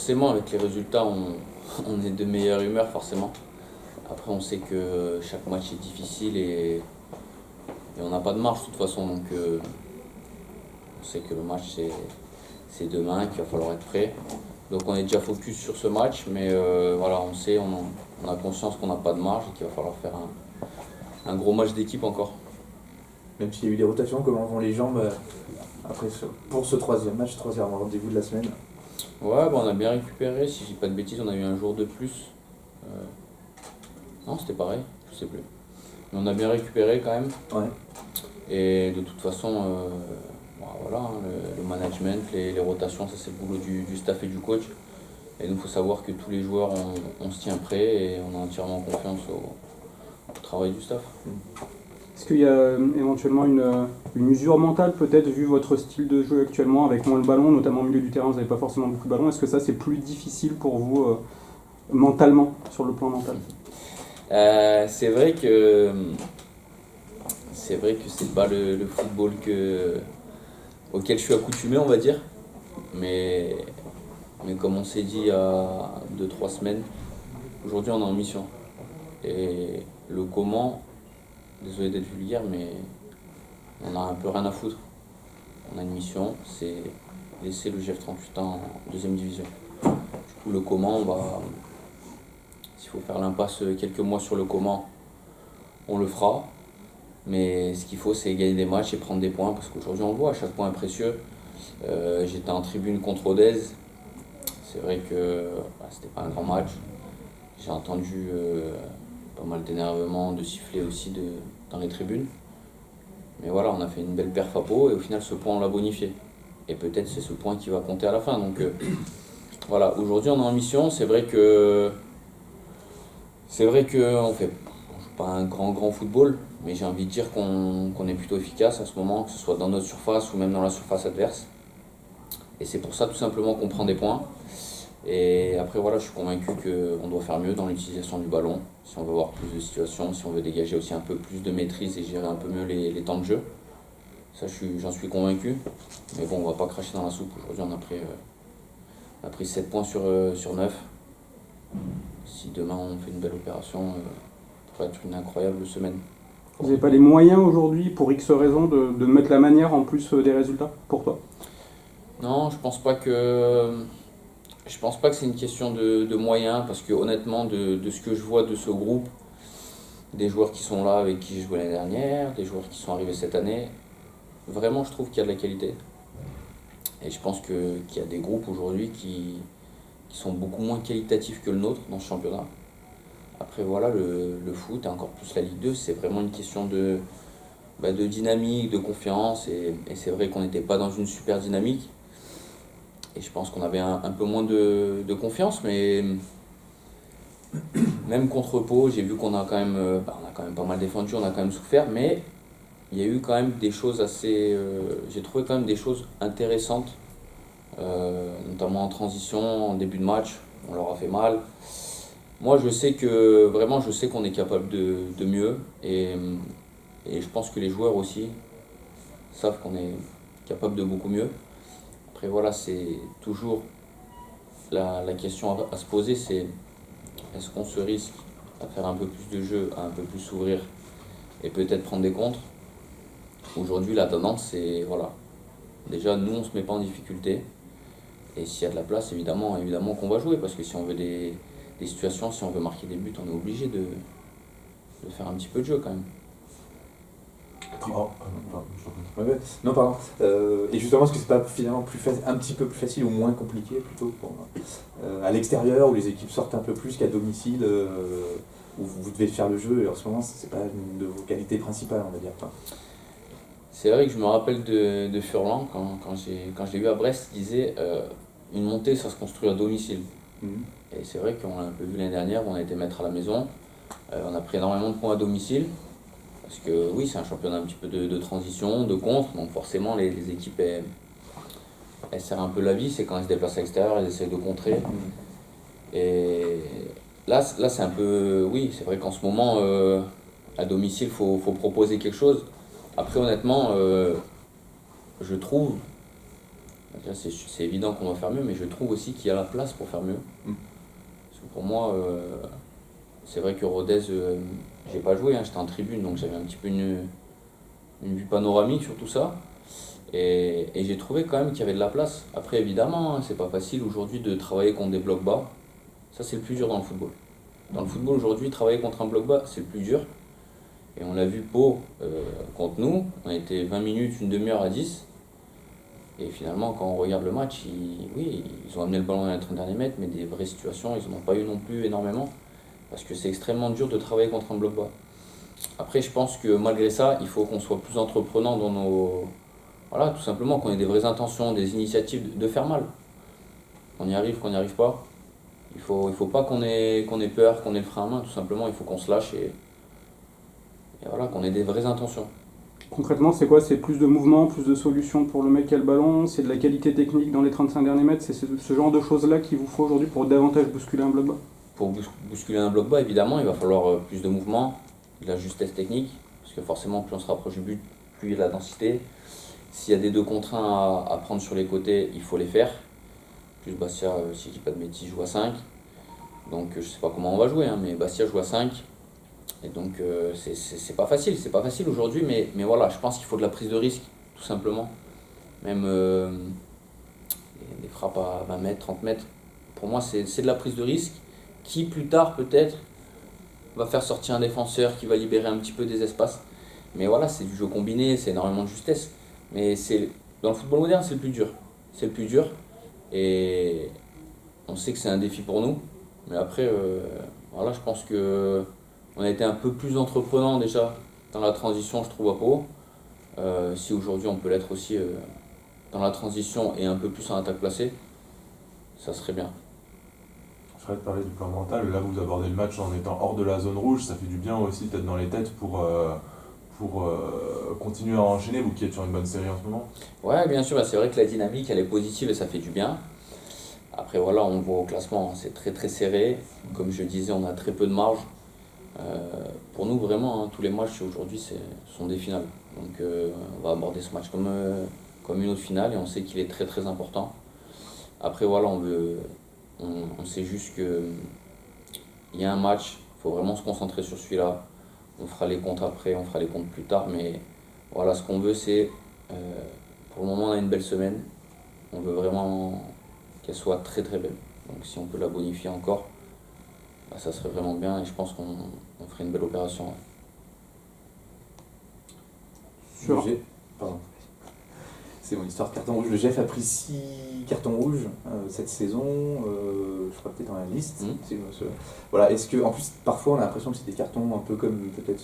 forcément, avec les résultats, on est de meilleure humeur, forcément. Après, on sait que chaque match est difficile et on n'a pas de marge de toute façon. Donc, on sait que le match, c'est demain, qu'il va falloir être prêt. Donc, on est déjà focus sur ce match, mais voilà, on sait, on a conscience qu'on n'a pas de marge et qu'il va falloir faire un gros match d'équipe encore. Même s'il y a eu des rotations, comment vont les jambes après pour ce troisième match, troisième rendez-vous de la semaine? Ouais, on a bien récupéré. Si je dis pas de bêtises, on a eu un jour de plus. Non, c'était pareil, je sais plus. Mais on a bien récupéré quand même. Ouais. Et de toute façon, voilà, hein, le management, les rotations, ça c'est le boulot du staff et du coach. Et nous, il faut savoir que tous les joueurs, on se tient prêt et on a entièrement confiance au travail du staff. Est-ce qu'il y a éventuellement une usure mentale peut-être, vu votre style de jeu actuellement, avec moins le ballon, notamment au milieu du terrain, vous n'avez pas forcément beaucoup de ballon. Est-ce que ça c'est plus difficile pour vous mentalement, sur le plan mental? C'est vrai que c'est pas le football auquel je suis accoutumé, on va dire. Mais comme on s'est dit il y a 2-3 semaines, aujourd'hui on est en mission. Et le comment, désolé d'être vulgaire, mais on a un peu rien à foutre. On a une mission, c'est laisser le GF38 en deuxième division. Du coup, le comment, s'il faut faire l'impasse quelques mois sur le comment, on le fera. Mais ce qu'il faut, c'est gagner des matchs et prendre des points, parce qu'aujourd'hui, on le voit, chaque point est précieux. J'étais en tribune contre Rodez. C'est vrai que c'était pas un grand match. J'ai entendu pas mal d'énervement, de sifflets aussi dans les tribunes. Mais voilà, on a fait une belle perf à Pau et au final, ce point, on l'a bonifié. Et peut-être c'est ce point qui va compter à la fin. Donc voilà, aujourd'hui, on est en mission. C'est vrai que on joue pas un grand football, mais j'ai envie de dire qu'on est plutôt efficace à ce moment, que ce soit dans notre surface ou même dans la surface adverse. Et c'est pour ça tout simplement qu'on prend des points. Et après voilà, je suis convaincu qu'on doit faire mieux dans l'utilisation du ballon, si on veut avoir plus de situations, si on veut dégager aussi un peu plus de maîtrise et gérer un peu mieux les temps de jeu. Ça, j'en suis convaincu. Mais bon, on va pas cracher dans la soupe. Aujourd'hui, on a pris 7 points sur 9. Si demain on fait une belle opération, ça pourrait être une incroyable semaine. Vous n'avez pas les moyens aujourd'hui, pour X raisons, de mettre la manière en plus des résultats pour toi? Non, je pense pas que c'est une question de moyens, parce que honnêtement, de ce que je vois de ce groupe, des joueurs qui sont là avec qui j'ai joué l'année dernière, des joueurs qui sont arrivés cette année, vraiment je trouve qu'il y a de la qualité. Et je pense qu'il y a des groupes aujourd'hui qui sont beaucoup moins qualitatifs que le nôtre dans ce championnat. Après voilà, le foot et encore plus la Ligue 2, c'est vraiment une question de dynamique, de confiance. Et c'est vrai qu'on n'était pas dans une super dynamique. Et je pense qu'on avait un peu moins de confiance, mais même contre Pau, j'ai vu qu'on a quand même, on a quand même pas mal défendu, on a quand même souffert, mais il y a eu quand même des choses j'ai trouvé quand même des choses intéressantes, notamment en transition, en début de match, on leur a fait mal. Moi, je sais qu'on est capable de mieux, et je pense que les joueurs aussi savent qu'on est capable de beaucoup mieux. Après voilà, c'est toujours la question à se poser, c'est est-ce qu'on se risque à faire un peu plus de jeu, à un peu plus s'ouvrir et peut-être prendre des contres. Aujourd'hui, la tendance, c'est voilà. Déjà, nous, on ne se met pas en difficulté. Et s'il y a de la place, évidemment qu'on va jouer, parce que si on veut des situations, si on veut marquer des buts, on est obligé de faire un petit peu de jeu quand même. Non, pardon. Et justement, est-ce que c'est pas finalement un petit peu plus facile ou moins compliqué plutôt à l'extérieur, où les équipes sortent un peu plus qu'à domicile, où vous devez faire le jeu, et en ce moment, c'est pas une de vos qualités principales, on va dire. C'est vrai que je me rappelle de Furlan, quand je l'ai vu à Brest, il disait une montée, ça se construit à domicile. Et c'est vrai qu'on l'a un peu vu l'année dernière, on a été maître à la maison, on a pris énormément de points à domicile. Parce que oui, c'est un championnat un petit peu de transition, de contre, donc forcément les équipes elles serrent un peu la vis, c'est quand elles se déplacent à l'extérieur, elles essayent de contrer. Et là c'est un peu, oui, c'est vrai qu'en ce moment, à domicile, faut proposer quelque chose. Après honnêtement, je trouve Déjà, c'est évident qu'on doit faire mieux, mais je trouve aussi qu'il y a la place pour faire mieux. Parce que pour moi, c'est vrai que Rodez, j'ai pas joué, hein, j'étais en tribune, donc j'avais un petit peu une vue panoramique sur tout ça. Et j'ai trouvé quand même qu'il y avait de la place. Après, évidemment, hein, c'est pas facile aujourd'hui de travailler contre des blocs bas. Ça, c'est le plus dur dans le football. Dans le football aujourd'hui, travailler contre un bloc bas, c'est le plus dur. Et on l'a vu Pau contre nous, on a été 20 minutes, une demi-heure à 10. Et finalement, quand on regarde le match, oui, ils ont amené le ballon dans les 30 derniers mètres, mais des vraies situations, ils n'en ont pas eu non plus énormément. Parce que c'est extrêmement dur de travailler contre un bloc bas. Après, je pense que malgré ça, il faut qu'on soit plus entreprenant dans nos. Voilà, tout simplement, qu'on ait des vraies intentions, des initiatives de faire mal. Qu'on y arrive, qu'on n'y arrive pas. Il faut pas qu'on ait peur, qu'on ait le frein à main, tout simplement, il faut qu'on se lâche et voilà, qu'on ait des vraies intentions. Concrètement, c'est quoi? C'est plus de mouvement, plus de solutions pour le mec qui a le ballon, c'est de la qualité technique dans les 35 derniers mètres, c'est ce genre de choses-là qu'il vous faut aujourd'hui pour davantage bousculer un bloc bas? Pour bousculer un bloc bas, évidemment, il va falloir plus de mouvement, de la justesse technique, parce que forcément, plus on se rapproche du but, plus il y a de la densité. S'il y a des 2 contre 1 à prendre sur les côtés, il faut les faire. Plus Bastia, si je dis pas de bêtises, joue à 5. Donc je sais pas comment on va jouer, hein, mais Bastia joue à 5. Et donc c'est pas facile aujourd'hui, mais voilà, je pense qu'il faut de la prise de risque, tout simplement. Même des frappes à 20 mètres, 30 mètres. Pour moi, c'est de la prise de risque qui, plus tard, peut-être, va faire sortir un défenseur qui va libérer un petit peu des espaces. Mais voilà, c'est du jeu combiné, c'est énormément de justesse. Mais dans le football moderne, c'est le plus dur. C'est le plus dur. Et on sait que c'est un défi pour nous. Mais après, voilà, je pense que on a été un peu plus entreprenant déjà dans la transition, je trouve, à Pau. Si aujourd'hui on peut l'être aussi dans la transition et un peu plus en attaque placée, ça serait bien. Fred parlait du plan mental, là vous abordez le match en étant hors de la zone rouge, ça fait du bien aussi peut-être dans les têtes pour continuer à enchaîner, vous qui êtes sur une bonne série en ce moment. Ouais, bien sûr, c'est vrai que la dynamique elle est positive et ça fait du bien. Après voilà, on le voit au classement, c'est très très serré. Comme je disais, on a très peu de marge. Pour nous vraiment, hein, tous les matchs aujourd'hui sont des finales. Donc on va aborder ce match comme une autre finale et on sait qu'il est très très important. Après voilà, on sait juste que il y a un match, il faut vraiment se concentrer sur celui-là. On fera les comptes après, on fera les comptes plus tard, mais voilà, ce qu'on veut c'est, pour le moment on a une belle semaine, on veut vraiment qu'elle soit très très belle. Donc si on peut la bonifier encore, bah, ça serait vraiment bien et je pense qu'on ferait une belle opération. Ouais. Sur- Pardon. C'est mon histoire de carton rouge. Le GF a pris 6 cartons rouges cette saison, je crois que tu es dans la liste. Si je me souviens. Voilà, est-ce que, en plus, parfois on a l'impression que c'est des cartons un peu comme peut-être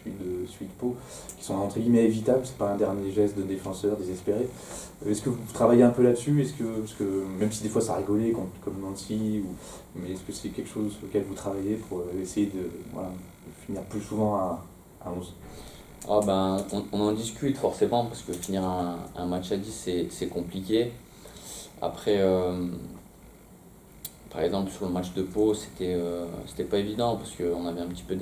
celui de Pau, qui sont entre guillemets évitables, c'est pas un dernier geste de défenseur désespéré. Est-ce que vous travaillez un peu là-dessus? Parce que même si des fois ça rigolait comme Nancy, mais est-ce que c'est quelque chose sur lequel vous travaillez pour essayer de finir plus souvent à 11? Ah ben, on en discute forcément parce que finir un match à 10 c'est compliqué. Après, par exemple sur le match de Pau, c'était pas évident parce qu'on avait un petit peu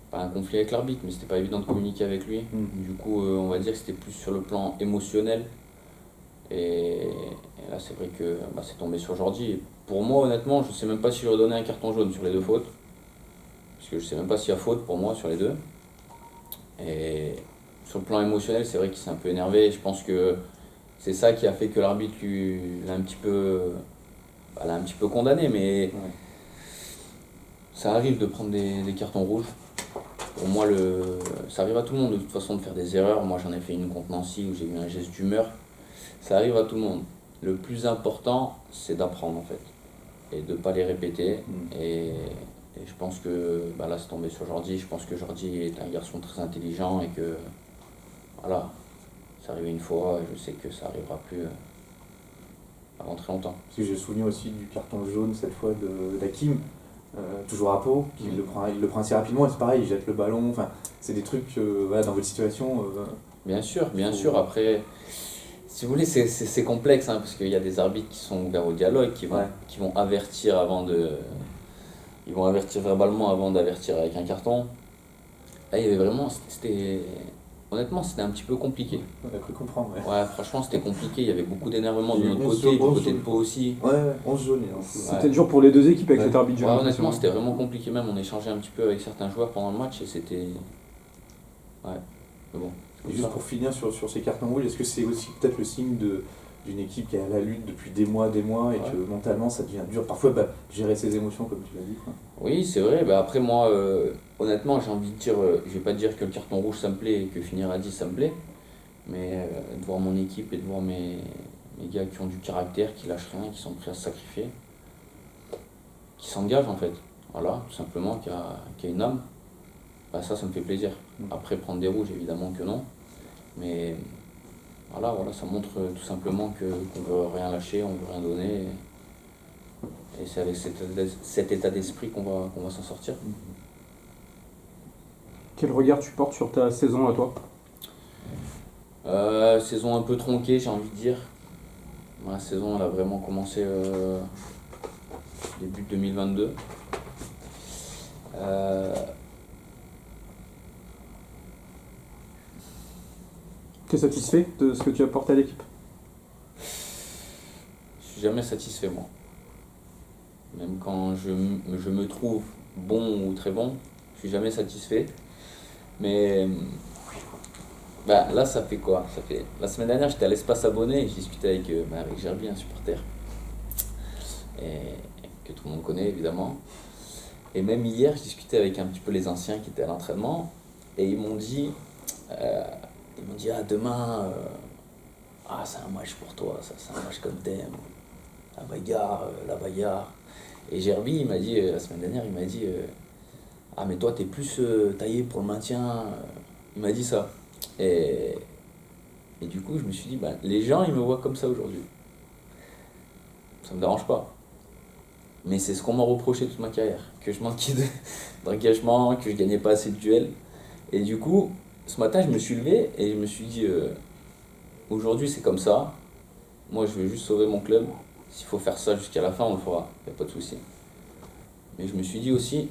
pas un conflit avec l'arbitre, mais c'était pas évident de communiquer avec lui. Du coup, on va dire que c'était plus sur le plan émotionnel. Et là, c'est vrai que c'est tombé sur Jordi. Et pour moi, honnêtement, je sais même pas si j'aurais donné un carton jaune sur les 2 fautes. Parce que je sais même pas s'il y a faute pour moi sur les 2. Et sur le plan émotionnel, c'est vrai qu'il s'est un peu énervé. Je pense que c'est ça qui a fait que l'arbitre l'a un petit peu condamné. Mais ça arrive de prendre des cartons rouges. Pour moi, ça arrive à tout le monde de toute façon de faire des erreurs. Moi, j'en ai fait une contre Nancy où j'ai eu un geste d'humeur. Ça arrive à tout le monde. Le plus important, c'est d'apprendre en fait et de ne pas les répéter. Et je pense que là, c'est tombé sur Jordi. Je pense que Jordi est un garçon très intelligent et que voilà, c'est arrivé une fois. Je sais que ça n'arrivera plus avant très longtemps. Parce que j'ai le souvenir aussi du carton jaune cette fois d'Hakim. Toujours à Pau, il le prend assez rapidement et c'est pareil, il jette le ballon, enfin, c'est des trucs dans votre situation. Bien sûr, après, si vous voulez, c'est complexe hein, parce qu'il y a des arbitres qui sont ouverts au dialogue, qui vont avertir ils vont avertir verbalement avant d'avertir avec un carton. Là, il y avait vraiment, honnêtement, c'était un petit peu compliqué. On a cru comprendre, ouais. Ouais, franchement, c'était compliqué. Il y avait beaucoup d'énervement de Il y a eu notre 11 côté, du jaunes, côté de 11 Pau aussi. Ouais, 11 jaunes. C'était dur pour les deux équipes avec Ouais. cet arbitre, j'ai Ouais, l'impression. honnêtement, c'était vraiment compliqué même. On échangeait un petit peu avec certains joueurs pendant le match et c'était. Ouais, mais bon. Et juste pour finir sur ces cartons rouges, est-ce que c'est aussi peut-être le signe d'une équipe qui est à la lutte depuis des mois et Ouais. que mentalement ça devient dur parfois gérer ses émotions comme tu l'as dit, quoi. Oui, c'est vrai. Bah, après, moi, honnêtement, j'ai envie de dire, je vais pas dire que le carton rouge ça me plaît et que finir à 10 ça me plaît, mais de voir mon équipe et de voir mes gars qui ont du caractère, qui lâchent rien, qui sont prêts à se sacrifier, qui s'engagent en fait, voilà, tout simplement, qui a une âme, bah, ça me fait plaisir. Après, prendre des rouges, évidemment que non, mais voilà, ça montre tout simplement qu'on veut rien lâcher, on veut rien donner. Et c'est avec cet état d'esprit qu'on va s'en sortir. Quel regard tu portes sur ta saison à toi? Saison un peu tronquée, j'ai envie de dire. La saison elle a vraiment commencé début 2022. T'es satisfait de ce que tu apportes à l'équipe? Je suis jamais satisfait moi. Même quand je me trouve bon ou très bon, je suis jamais satisfait. Mais bah, là ça fait quoi? La semaine dernière j'étais à l'Espace Abonné et je discutais avec Gerby, un supporter. Et que tout le monde connaît évidemment. Et même hier je discutais avec un petit peu les anciens qui étaient à l'entraînement et ils m'ont dit ah demain c'est un match pour toi, ça c'est un match comme t'aimes, la bagarre. Et Gerby il m'a dit la semaine dernière il m'a dit ah mais toi t'es plus taillé pour le maintien, il m'a dit ça. Et du coup je me suis dit les gens ils me voient comme ça aujourd'hui. Ça me dérange pas. Mais c'est ce qu'on m'a reproché toute ma carrière, que je manquais d'engagement, que je gagnais pas assez de duels. Et du coup, ce matin, je me suis levé et je me suis dit, aujourd'hui c'est comme ça, moi je veux juste sauver mon club, s'il faut faire ça jusqu'à la fin, on le fera, y a pas de souci. Mais je me suis dit aussi,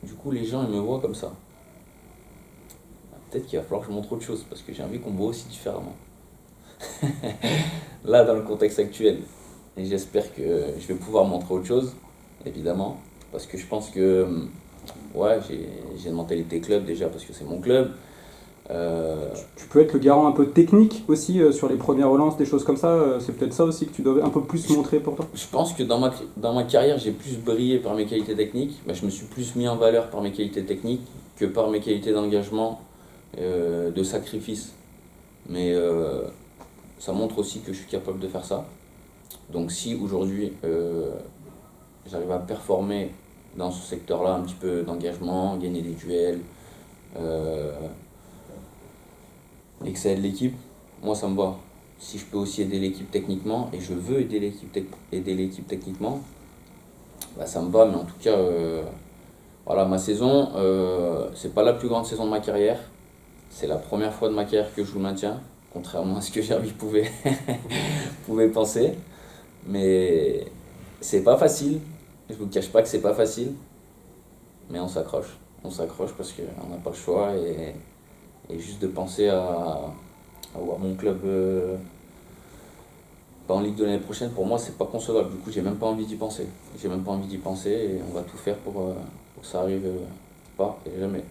du coup les gens ils me voient comme ça. Peut-être qu'il va falloir que je montre autre chose, parce que j'ai envie qu'on me voit aussi différemment. Là, dans le contexte actuel. Et j'espère que je vais pouvoir montrer autre chose, évidemment, parce que je pense que j'ai une mentalité club déjà, parce que c'est mon club. Tu peux être le garant un peu technique aussi sur les premières relances, des choses comme ça. C'est peut-être ça aussi que tu dois un peu plus montrer pour toi. Je pense que dans ma carrière, j'ai plus brillé par mes qualités techniques. Je me suis plus mis en valeur par mes qualités techniques que par mes qualités d'engagement, de sacrifice. Mais ça montre aussi que je suis capable de faire ça. Donc si aujourd'hui j'arrive à performer dans ce secteur-là, un petit peu d'engagement, gagner des duels, et que ça aide l'équipe, moi ça me va. Si je peux aussi aider l'équipe techniquement, et je veux aider l'équipe techniquement, ça me va. Mais en tout cas, ma saison, c'est pas la plus grande saison de ma carrière. C'est la première fois de ma carrière que je joue le maintien, contrairement à ce que Gerby pouvait penser. Mais c'est pas facile, je vous cache pas que c'est pas facile, mais on s'accroche parce qu'on n'a pas le choix et juste de penser à voir mon club pas en Ligue de l'année prochaine, pour moi c'est pas concevable. Du coup j'ai même pas envie d'y penser, et on va tout faire pour que ça arrive pas et jamais.